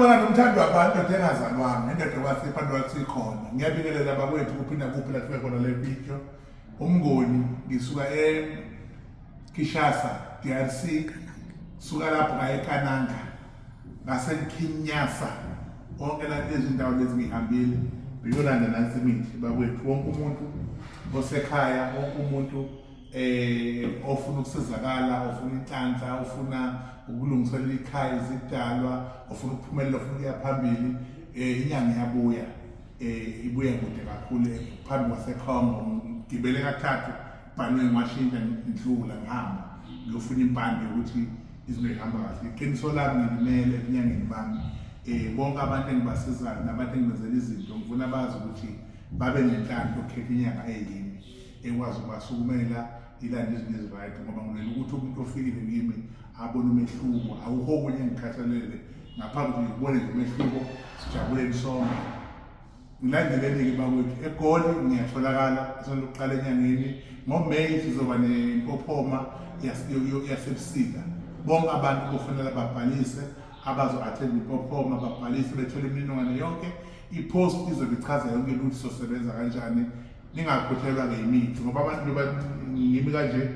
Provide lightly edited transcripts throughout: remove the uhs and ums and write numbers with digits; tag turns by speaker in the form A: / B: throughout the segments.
A: Sanibona nomthando wabantu engazalwanga indoda kwasephando wasikhona. Ngiyabingelela bakwethu kuphinda kuphi la sibe khona le video. Mnguni ngisuka Kishasa DRC suka lapho ngayekananga ngaseKinyasa wonke la lezi ndawo lezi ngihambile beyolanda nansi imithi bakwethu wonke umuntu osekhaya wonke umuntu ofuna ukusizakala ofuna inhlanhla ofuna ukulungiselela ikhaya izidalwa ofuna ukuphumelela ofuna ukuya phambili inyanga yabuya ibuya kude kakhulu phambi kwasekhongo ngibele kathathu bhanwe ngashintsha indlula ngihamba ngiyofuna impande ukuthi izinto zihamba kahle iqiniso lami ngilimele enyangeni bami bonke abantu engibasizayo nabantu engibenzela izinto ngifuna bazi ukuthi babe nenhlanhla ukhetha inyanga eyini ekwazi ukubasukumela ilanda izinto eziright ngoba ngilele ukuthi umuntu ofikile kimi abone umehluko awukho okunye ngikhathalele ngaphambi kokuthi ngibone nje umehluko sijabuleni sonke. Ngilandeleni-ke bakwethu eGoli ngiyatholakala isonto lokuqala enyangeni ngoMeyi sizoba nempophoma yasebusika. Bonke abantu kufanele babhalise abazo-attend impophoma babhalise bethole imininingwane yonke. I-post izobe ichaza yonke ukuthi sosebenza kanjani. Ningakhuthelwa-ke imithi ngoba abantu ngimi kanje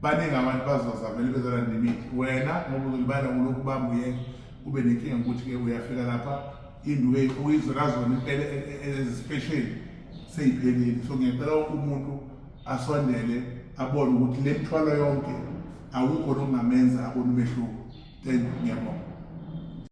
A: baningi abantu bazoza vele bezolanda imithi. Wena ngoba uzolibala kulokhu bamba uyeke ube nenkinga ukuthi-ke uyafika lapha induku uyizolazona impela ezespecial seyiphelile. So ngiyacela wonke umuntu asondele abone ukuthi le mthwalo yonke awukho nokungamenza abone umehluko. Thank you, ngiyabonga.